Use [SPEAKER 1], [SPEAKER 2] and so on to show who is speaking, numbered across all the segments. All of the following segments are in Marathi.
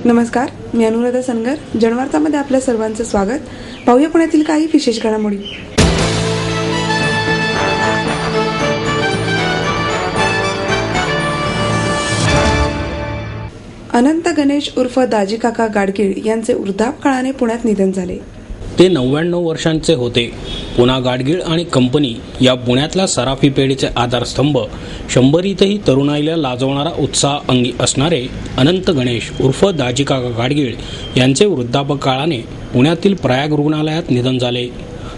[SPEAKER 1] नमस्कार, मी अनुराधा सनगर. जनवार्तामध्ये आपल्या सर्वांचं स्वागत. पाहूया पुण्यातील काही विशेष घडामोडी. अनंत गणेश उर्फ दाजी काका गाडगीळ यांचे वृद्धापकाळाने पुण्यात निधन झाले.
[SPEAKER 2] ते 99 वर्षांचे होते. पुन्हा गाडगीळ आणि कंपनी या पुण्यातल्या सराफी पेढीचे आधारस्तंभ, शंभरीतही तरुणाईला लाजवणारा उत्साह अंगी असणारे अनंत गणेश उर्फ दाजी काका गाडगीळ यांचे वृद्धापकाळाने पुण्यातील प्रयाग रुग्णालयात निधन झाले.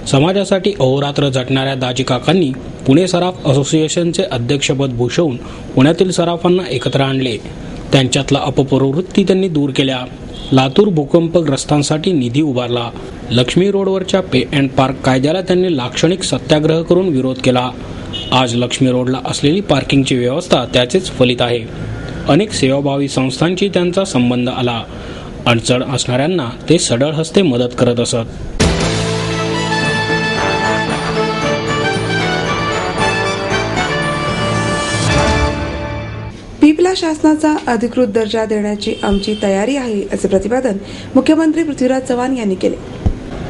[SPEAKER 2] समाजासाठी अहोरात्र झटणाऱ्या दाजी काकांनी पुणे सराफ असोसिएशनचे अध्यक्षपद भूषवून पुण्यातील सराफांना एकत्र आणले. त्यांच्यातला अपप्रवृत्ती त्यांनी दूर केल्या. लातूर भूकंपग्रस्तांसाठी निधी उभारला. लक्ष्मी रोडवरच्या पे अँड पार्क कायद्याला त्यांनी लाक्षणिक सत्याग्रह करून विरोध केला. आज लक्ष्मी रोडला असलेली पार्किंगची व्यवस्था त्याचेच फलित आहे. अनेक सेवाभावी संस्थांशी त्यांचा संबंध आला. अडचण असणाऱ्यांना ते सढळ हस्ते मदत करत असत.
[SPEAKER 1] पीपला शासनाचा अधिकृत दर्जा देण्याची आमची तयारी आहे, असे प्रतिपादन मुख्यमंत्री पृथ्वीराज चव्हाण यांनी केले.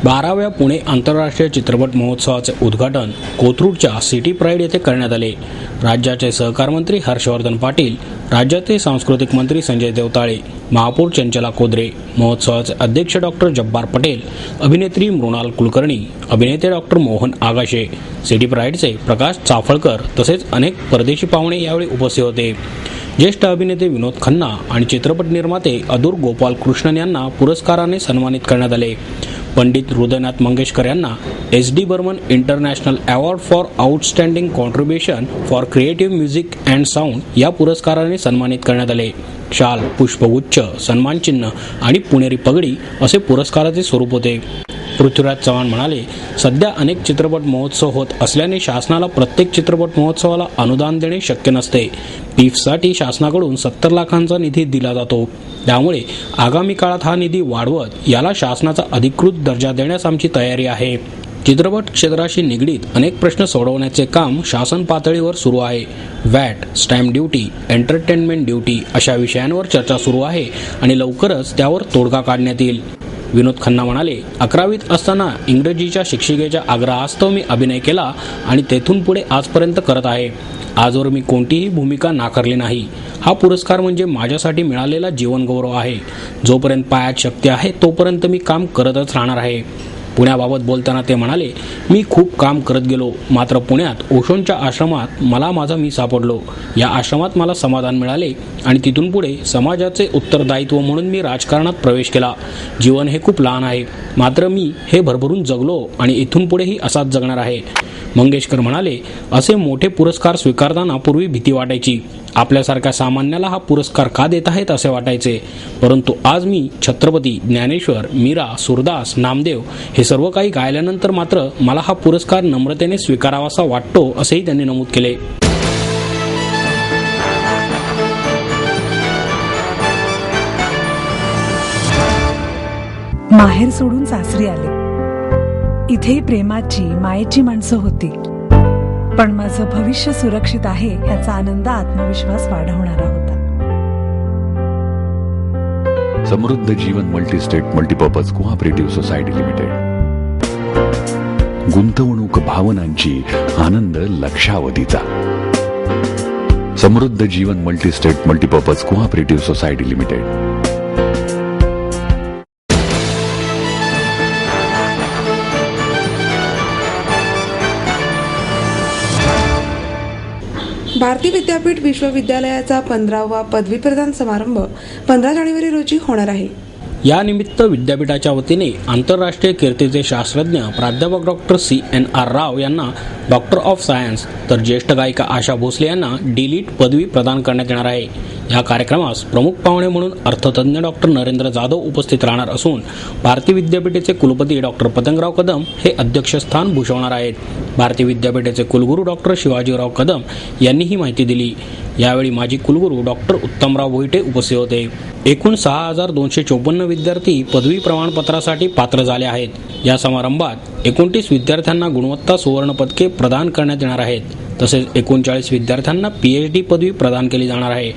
[SPEAKER 2] 12व्या पुणे आंतरराष्ट्रीय चित्रपट महोत्सवाचे उद्घाटन कोथरूडच्या सिटी प्राईड येथे करण्यात आले. राज्याचे सहकार मंत्री हर्षवर्धन पाटील, राज्याचे सांस्कृतिक मंत्री संजय देवताळे, महापौर चंचला कोदरे, महोत्सवाचे अध्यक्ष डॉक्टर जब्बार पटेल, अभिनेत्री मृणाल कुलकर्णी, अभिनेते डॉक्टर मोहन आगाशे, सिटी प्राईडचे प्रकाश चाफळकर तसेच अनेक परदेशी पाहुणे यावेळी उपस्थित होते. ज्येष्ठ अभिनेते विनोद खन्ना आणि चित्रपट निर्माते अदूर गोपाल कृष्णन यांना पुरस्काराने सन्मानित करण्यात आले. पंडित हृदयनाथ मंगेशकर यांना SD Burman international award for outstanding contribution for creative music and sound या पुरस्काराने सन्मानित करण्यात आले. शाल, पुष्पगुच्छ, सन्मानचिन्ह आणि पुणेरी पगडी असे पुरस्काराचे स्वरूप होते. पृथ्वीराज चव्हाण म्हणाले, सध्या अनेक चित्रपट महोत्सव होत असल्याने शासनाला प्रत्येक चित्रपट महोत्सवाला अनुदान देणे शक्य नसते. पीफसाठी शासनाकडून 70 लाखांचा निधी दिला जातो. त्यामुळे आगामी काळात हा निधी वाढवत याला शासनाचा अधिकृत दर्जा देण्यास आमची तयारी आहे. चित्रपट क्षेत्राशी निगडीत अनेक प्रश्न सोडवण्याचे काम शासन पातळीवर सुरू आहे. Watt, stamp duty, entertainment duty अशा विषयांवर चर्चा सुरू आहे आणि लवकरच त्यावर तोडगा काढण्यात येईल. विनोद खन्ना म्हणाले, 11वीत असताना इंग्रजीच्या शिक्षिकेच्या आग्रहास्तव मी अभिनय केला आणि तेथून पुढे आजपर्यंत करत आहे. आजवर मी कोणतीही भूमिका नाकारली नाही. हा पुरस्कार म्हणजे माझ्यासाठी मिळालेला जीवनगौरव आहे. जोपर्यंत पायात शक्ती आहे तोपर्यंत मी काम करतच राहणार आहे. पुण्याबाबत बोलताना ते म्हणाले, मी खूप काम करत गेलो, मात्र पुण्यात ओशोंच्या आश्रमात मला माझा मी सापडलो. या आश्रमात मला समाधान मिळाले आणि तिथून पुढे समाजाचे उत्तरदायित्व म्हणून मी राजकारणात प्रवेश केला. जीवन हे खूप लहान आहे, मात्र मी हे भरभरून जगलो आणि इथून पुढेही असाच जगणार आहे. मंगेशकर म्हणाले, असे मोठे पुरस्कार स्वीकारताना पूर्वी भीती वाटायची. आपल्यासारख्या सामान्याला हा पुरस्कार का देत आहेत असे वाटायचे. परंतु आज मी छत्रपती, ज्ञानेश्वर, मीरा, सूरदास, नामदेव हे सर्व काही गायल्यानंतर मात्र मला हा पुरस्कार नम्रतेने स्वीकारावासा वाटतो, असेही त्यांनी नमूद केले.
[SPEAKER 3] माहेर सोडून सासरी आले. इथेही प्रेमाची, मायेची माणसं होती. पण माझं भविष्य सुरक्षित आहे याचा आनंद, आत्मविश्वास वाढवणारा होता.
[SPEAKER 4] Samruddha Jeevan multistate multipurpose cooperative society limited. गुंतवणूक भावनांची, आनंद लक्षावधीचा. Samruddha Jeevan multistate multipurpose cooperative society limited.
[SPEAKER 1] Bharati Vidyapeeth विश्वविद्यालयाचा 15वा पदवी प्रदान समारंभ 15 जानेवारी रोजी होणार आहे.
[SPEAKER 2] या निमित्त विद्यापीठाच्या वतीने आंतरराष्ट्रीय कीर्तीचे शास्त्रज्ञ प्राध्यापक डॉक्टर CNR राव यांना डॉक्टर ऑफ सायन्स तर ज्येष्ठ गायिका आशा भोसले यांना D.Litt पदवी प्रदान करण्यात येणार आहे. या कार्यक्रमास प्रमुख पाहुणे म्हणून अर्थतज्ञ डॉक्टर नरेंद्र जाधव उपस्थित राहणार असून भारती विद्यापीठाचे कुलपती डॉक्टर पतंगराव कदम हे अध्यक्षस्थान भूषवणार आहेत. भारती विद्यापीठाचे कुलगुरू डॉक्टर शिवाजीराव कदम यांनी ही माहिती दिली. यावेळी माजी कुलगुरू डॉक्टर उत्तमराव भोईटे उपस्थित होते. एकूण 6,254 विद्यार्थी पदवी प्रमाणपत्रासाठी पात्र झाले आहेत. या समारंभात 29 विद्यार्थ्यांना गुणवत्ता सुवर्ण पदके प्रदान करण्यात येणार आहेत. तसेच 39 विद्यार्थ्यांना PhD पदवी प्रदान केली जाणार आहे.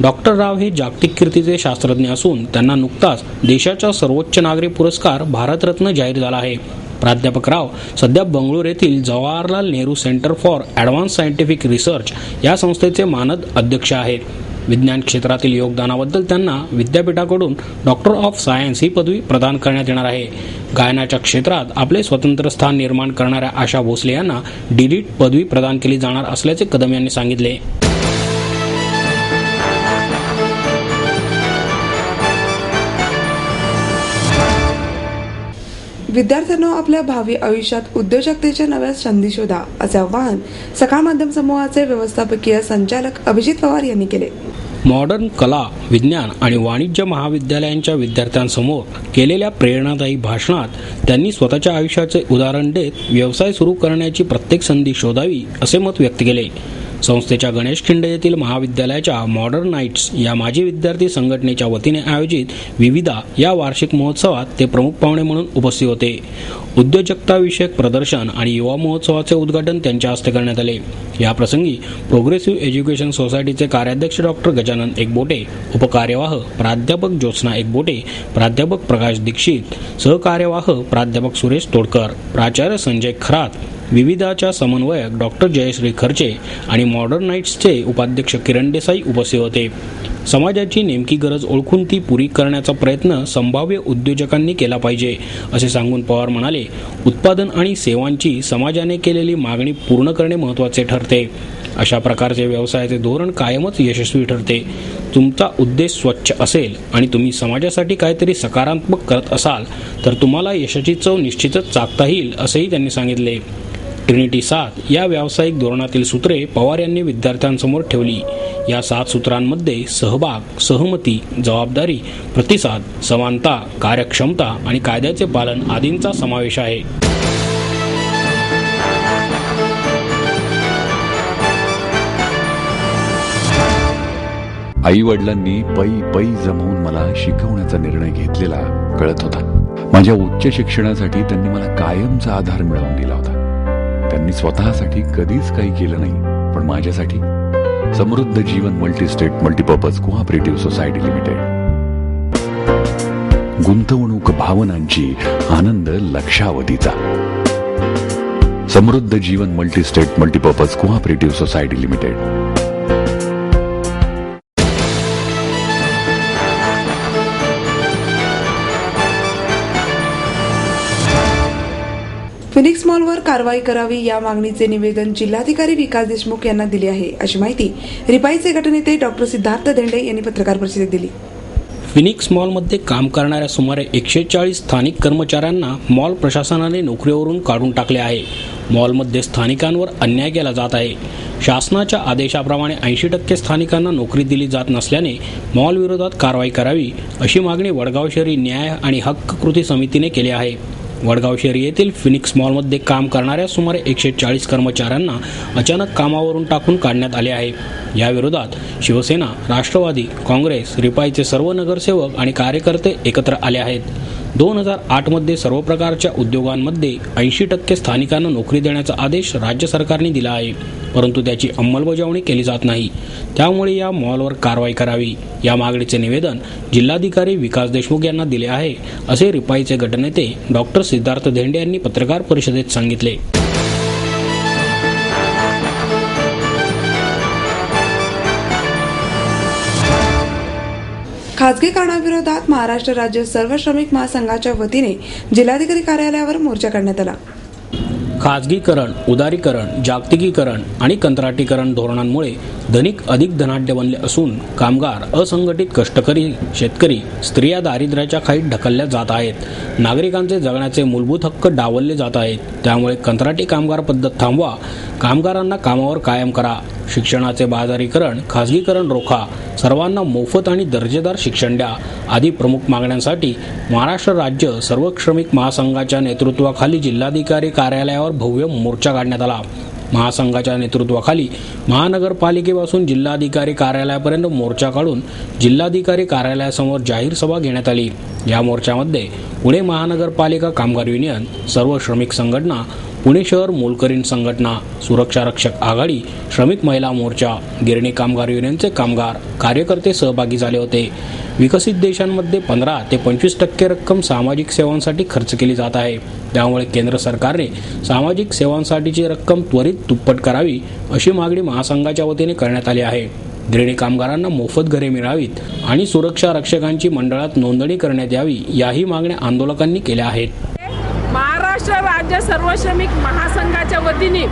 [SPEAKER 2] डॉक्टर राव हे जागतिक कीर्तीचे शास्त्रज्ञ असून त्यांना नुकताच देशाचा सर्वोच्च नागरी पुरस्कार भारतरत्न जाहीर झाला आहे. प्राध्यापक राव सध्या बंगळूर येथील Jawaharlal Nehru centre for advance scientific research या संस्थेचे मानद अध्यक्ष आहेत. विज्ञान क्षेत्रातील योगदानाबद्दल त्यांना विद्यापीठाकडून डॉक्टर ऑफ सायन्स ही पदवी प्रदान करण्यात येणार आहे. गायनाच्या क्षेत्रात आपले स्वतंत्र स्थान निर्माण करणाऱ्या आशा भोसले यांना डीलिट पदवी प्रदान केली जाणार असल्याचे कदम यांनी सांगितले.
[SPEAKER 1] विद्यार्थ्यांना आपल्या भावी आयुष्यात उद्योजकतेच्या नव्या संधी शोधा असे आवाहन सकाळ माध्यम समूहाचे व्यवस्थापकीय संचालक अभिजित पवार यांनी केले.
[SPEAKER 2] मॉडर्न कला, विज्ञान आणि वाणिज्य महाविद्यालयांच्या विद्यार्थ्यांसमोर केलेल्या प्रेरणादायी भाषणात त्यांनी स्वतःच्या आयुष्याचे उदाहरण देत व्यवसाय सुरू करण्याची प्रत्येक संधी शोधावी असे मत व्यक्त केले. संस्थेच्या गणेश खिंड येथील महाविद्यालयाच्या मॉडर्न नाईट्स या माजी विद्यार्थी संघटनेच्या वतीने आयोजित विविधा या वार्षिक महोत्सवात ते प्रमुख पाहुणे म्हणून उपस्थित होते. उद्योजकताविषयक प्रदर्शन आणि युवा महोत्सवाचे उद्घाटन त्यांच्या हस्ते करण्यात आले. याप्रसंगी प्रोग्रेसिव्ह एज्युकेशन सोसायटीचे कार्याध्यक्ष डॉक्टर गजानन एकबोटे, उपकार्यवाह प्राध्यापक ज्योत्स्ना एकबोटे, प्राध्यापक प्रकाश दीक्षित, सहकार्यवाह प्राध्यापक सुरेश तोडकर, प्राचार्य संजय खरात, विविधाच्या समन्वयक डॉक्टर जयश्री खर्चे आणि मॉडर्न नाईट्सचे उपाध्यक्ष किरण देसाई उपस्थित होते. समाजाची नेमकी गरज ओळखून ती पुरी करण्याचा प्रयत्न संभाव्य उद्योजकांनी केला पाहिजे असे सांगून पवार म्हणाले, उत्पादन आणि सेवांची समाजाने केलेली मागणी पूर्ण करणे महत्त्वाचे ठरते. अशा प्रकारचे व्यवसायाचे धोरण कायमच यशस्वी ठरते. तुमचा उद्देश स्वच्छ असेल आणि तुम्ही समाजासाठी काहीतरी सकारात्मक करत असाल तर तुम्हाला यशाची चव निश्चितच चाखता येईल असेही त्यांनी सांगितले. ट्रिनिटी 7 या व्यावसायिक धोरणातील सूत्रे पवार यांनी विद्यार्थ्यांसमोर ठेवली. या 7 सूत्रांमध्ये सहभाग, सहमती, जबाबदारी, प्रतिसाद, समानता, कार्यक्षमता आणि कायद्याचे पालन आदींचा समावेश आहे.
[SPEAKER 4] आई वडिलांनी पै जमवून मला शिकवण्याचा निर्णय घेतलेला कळत होता. माझ्या उच्च शिक्षणासाठी त्यांनी मला कायमचा आधार मिळवून दिला होता. त्यांनी स्वतःसाठी कधीच काही केलं नाही, पण माझ्यासाठी Samruddha Jeevan multistate multipurpose cooperative society limited. गुंतवणूक भावनांची, आनंद लक्षावधीचा. Samruddha Jeevan multistate multipurpose cooperative society limited.
[SPEAKER 1] Phoenix मॉलवर कारवाई करावी या मागणीचे निवेदन जिल्हाधिकारी विकास देशमुख यांना दिले आहे अशी माहिती रिपाईचे गटनेते डॉक्टर सिद्धार्थ धेंडे यांनी पत्रकार परिषदेत दिली.
[SPEAKER 2] फिनिक्स मॉलमध्ये काम करणाऱ्या सुमारे 140 स्थानिक कर्मचाऱ्यांना मॉल प्रशासनाने नोकरीवरून काढून टाकले आहे. मॉलमध्ये स्थानिकांवर अन्याय केला जात आहे. शासनाच्या आदेशाप्रमाणे 80% स्थानिकांना नोकरी दिली जात नसल्याने मॉल विरोधात कारवाई करावी अशी मागणी वडगाव शहरी न्याय आणि हक्क कृती समितीने केली आहे. वडगाव शहरी येथील फिनिक्स मॉलमध्ये काम करणाऱ्या सुमारे 140 कर्मचाऱ्यांना अचानक कामावरून टाकून काढण्यात आले आहे. या विरोधात शिवसेना, राष्ट्रवादी काँग्रेस, रिपाईचे सर्व नगरसेवक आणि कार्यकर्ते एकत्र आले आहेत. 2008 मध्ये सर्व प्रकारच्या उद्योगांमध्ये 80% स्थानिकांना नोकरी देण्याचा आदेश राज्य सरकारने दिला आहे, परंतु त्याची अंमलबजावणी केली जात नाही. त्यामुळे या मॉलवर कारवाई करावी या मागणीचे निवेदन जिल्हाधिकारी विकास देशमुख यांना दिले आहे असे रिपाईचे गटनेते डॉक्टर सिद्धार्थ धेंडे यांनी पत्रकार परिषदेत सांगितले.
[SPEAKER 1] खासगी कारणाविरोधात महाराष्ट्र राज्य सर्व श्रमिक महासंघाच्या वतीने जिल्हाधिकारी कार्यालयावर मोर्चा काढण्यात आला.
[SPEAKER 2] खाजगीकरण, उदारीकरण, जागतिकीकरण आणि कंत्राटीकरण धोरणांमुळे धनिक अधिक धनाढ्य बनले असून कामगार, असंघटित कष्टकरी, शेतकरी, स्त्रिया दारिद्र्याच्या खाईत ढकलल्या जात आहेत. नागरिकांचे जगण्याचे मूलभूत हक्क डावलले जात आहेत. त्यामुळे कंत्राटी कामगार पद्धत थांबवा, कामगारांना कामावर कायम करा, शिक्षणाचे बाजारीकरण, खाजगीकरण रोखा, सर्वांना मोफत आणि दर्जेदार शिक्षण द्या आदी प्रमुख मागण्यांसाठी महाराष्ट्र राज्य सर्व श्रमिक महासंघाच्या नेतृत्वाखाली जिल्हाधिकारी कार्यालयावर भव्य मोर्चा काढण्यात आला. महासंघाच्या नेतृत्वाखाली महानगरपालिकेपासून जिल्हाधिकारी कार्यालयापर्यंत मोर्चा काढून जिल्हाधिकारी कार्यालयासमोर जाहीर सभा घेण्यात आली. या मोर्चामध्ये पुणे महानगरपालिका कामगार युनियन, सर्व श्रमिक संघटना, पुणे शहर मोलकरीण संघटना, सुरक्षा रक्षक आघाडी, श्रमिक महिला मोर्चा, गिरणी कामगार युनियनचे कामगार, कार्यकर्ते सहभागी झाले होते. विकसित देशांमध्ये 15 ते 25% रक्कम सामाजिक सेवांसाठी खर्च केली जात आहे. त्यामुळे केंद्र सरकारने सामाजिक सेवांसाठीची रक्कम त्वरित दुप्पट करावी अशी मागणी महासंघाच्या वतीने करण्यात आली आहे. गिरणी कामगारांना मोफत घरे मिळावीत आणि सुरक्षा रक्षकांची मंडळात नोंदणी करण्यात यावी, याही मागण्या आंदोलकांनी केल्या आहेत.
[SPEAKER 5] महाराष्ट्र राज्य सर्व श्रमिक महासंघाच्या वतीने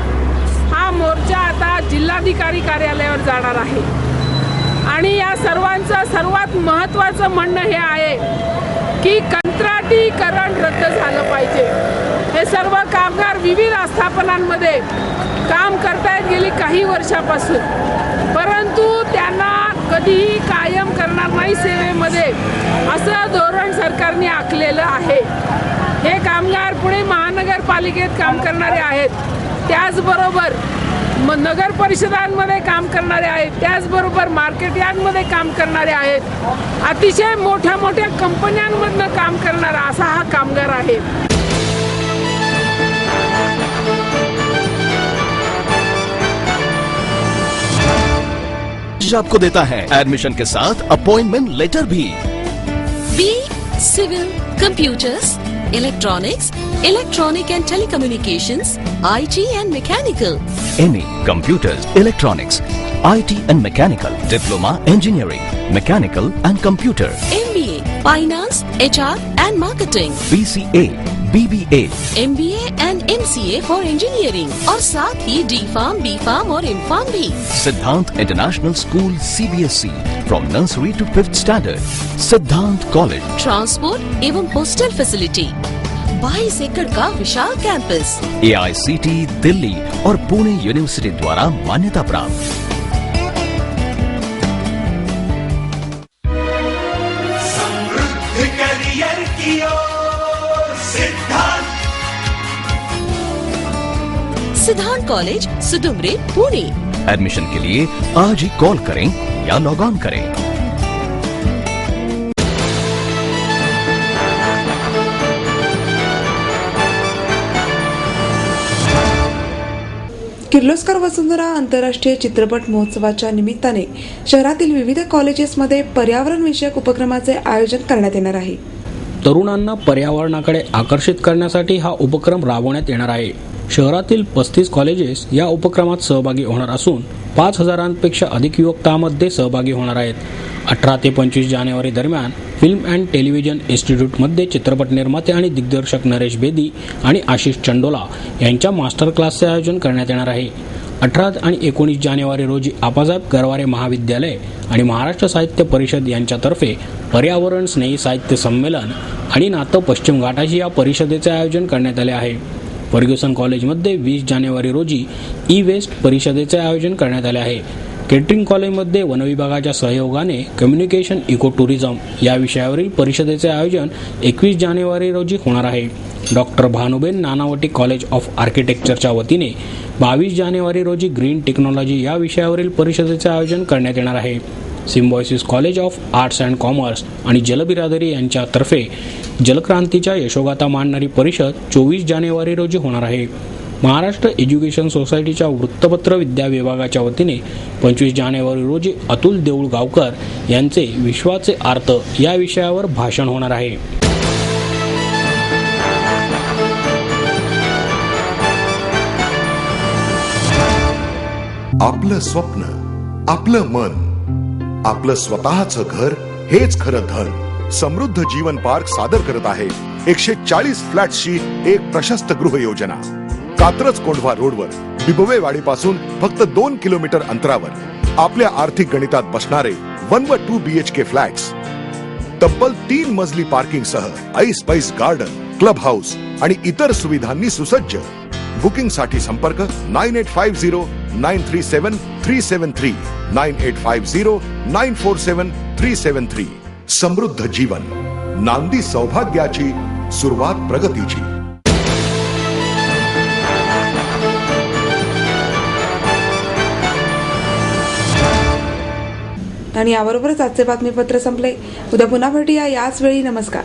[SPEAKER 5] हा मोर्चा आता जिल्हाधिकारी कार्यालयावर जाणार आहे आणि या सर्वांचं सर्वात महत्त्वाचं म्हणणं हे आहे की कंत्राटीकरण रद्द झालं पाहिजे. हे सर्व कामगार विविध आस्थापनांमध्ये काम करतायत गेली काही वर्षापासून, परंतु त्यांना कधीही कायम करणार नाही सेवेमध्ये असं धोरण सरकारने आखलेलं आहे. हे कामगार पुणे महानगरपालिकेत काम करणारे आहेत, त्याचबरोबर नगर परिषदांमध्ये काम करणारे आहेत, त्याचबरोबर मार्केट यार्डमध्ये काम करणारे आहेत, अतिशय मोठ्या मोठ्या कंपन्यांमधनं काम करणारा असा हा कामगार आहे.
[SPEAKER 6] आपको देता है एडमिशन के साथ अपॉइंटमेंट लेटर भी.
[SPEAKER 7] B civil, computers, electronics, electronic and telecommunications, IT and mechanical.
[SPEAKER 6] MA Computers, Electronics, IT and Mechanical, Diploma Engineering, Mechanical and Computer,
[SPEAKER 7] MBA Finance, HR and Marketing,
[SPEAKER 6] BCA, BBA,
[SPEAKER 7] MBA and MCA for Engineering और साथ ही D.Pharm, B.Pharm और M.Pharm भी.
[SPEAKER 6] Siddhant International School CBSE from nursery to 5th standard, Siddhant College.
[SPEAKER 7] Transport एवं हॉस्टल फैसिलिटी, 22 एकड़ का विशाल कैंपस,
[SPEAKER 6] AICT दिल्ली और पुणे यूनिवर्सिटी द्वारा मान्यता प्राप्त.
[SPEAKER 8] समृद्ध करियर की ओर
[SPEAKER 7] सिद्धांत कॉलेज, सुदुमरे, पुणे.
[SPEAKER 6] एडमिशन के लिए आज ही कॉल करें या लॉग ऑन करें.
[SPEAKER 1] किर्लोस्कर वसुंधरा आंतरराष्ट्रीय चित्रपट महोत्सवाच्या निमित्ताने शहरातील विविध कॉलेजेसमध्ये पर्यावरण विषयक उपक्रमाचे आयोजन करण्यात येणार आहे.
[SPEAKER 2] तरुणांना पर्यावरणाकडे आकर्षित करण्यासाठी हा उपक्रम राबवण्यात येणार आहे. शहरातील 35 कॉलेजेस या उपक्रमात सहभागी होणार असून 5,000पेक्षा अधिक युवक त्यामध्ये सहभागी होणार आहेत. 18 ते 25 जानेवारी दरम्यान फिल्म अँड टेलिव्हिजन इन्स्टिट्यूटमध्ये चित्रपट निर्माते आणि दिग्दर्शक नरेश बेदी आणि आशिष चंडोला यांच्या मास्टर क्लासचे आयोजन करण्यात येणार आहे. 18 आणि 19 जानेवारी रोजी आप्पासाहेब गरवारे महाविद्यालय आणि महाराष्ट्र साहित्य परिषद यांच्यातर्फे पर्यावरण स्नेही साहित्य संमेलन आणि नातं पश्चिम घाटाशी या परिषदेचे आयोजन करण्यात आले आहे. फर्ग्युसन कॉलेजमध्ये 20 जानेवारी रोजी ई वेस्ट परिषदेचे आयोजन करण्यात आले आहे. केटरिंग कॉलेजमध्ये वनविभागाच्या सहयोगाने कम्युनिकेशन इको टुरिझम या विषयावरील परिषदेचे आयोजन 21 जानेवारी रोजी होणार आहे. Doctor Bhanuben Nanavati college of आर्किटेक्चरच्या वतीने 22 जानेवारी रोजी ग्रीन टेक्नॉलॉजी या विषयावरील परिषदेचे आयोजन करण्यात येणार आहे. Symbiosis college of arts and commerce आणि जलबिरादरी यांच्यातर्फे जलक्रांतीच्या यशोगाथा मांडणारी परिषद 24 जानेवारी रोजी होणार आहे. महाराष्ट्र एज्युकेशन सोसायटीच्या वृत्तपत्र विद्या विभागाच्या वतीने 25 जानेवारी रोजी अतुल देऊळगावकर यांचे विश्वाचे अर्थ या विषयावर भाषण होणार आहे.
[SPEAKER 9] आपलं स्वप्न, आपलं मन, आपलं स्वतःचं घर हेच खरं धन. समृद्ध जीवन पार्क सादर करत आहे 140 फ्लॅट्सची एक प्रशस्त गृह योजना. कात्रज कोंढवा रोडवर बिबवेवाडीपासून फक्त 2 किलोमीटर अंतरावर आपल्या आर्थिक गणितात बसणारे 1 व 2 BHK फ्लॅट्स. तब्बल 3 मजली पार्किंग सह ऐस पैस गार्डन, क्लब हाऊस आणि इतर सुविधांनी सुसज्ज. बुकिंग साठी संपर्क 9850937373 9850947373. समृद्ध जीवन, नांदी सौभाग्याची, सुरुवात प्रगतीची.
[SPEAKER 1] आणि याबरोबरच आजचे बातमीपत्र संपले. उद्या पुन्हा भेटूया याच वेळी. नमस्कार.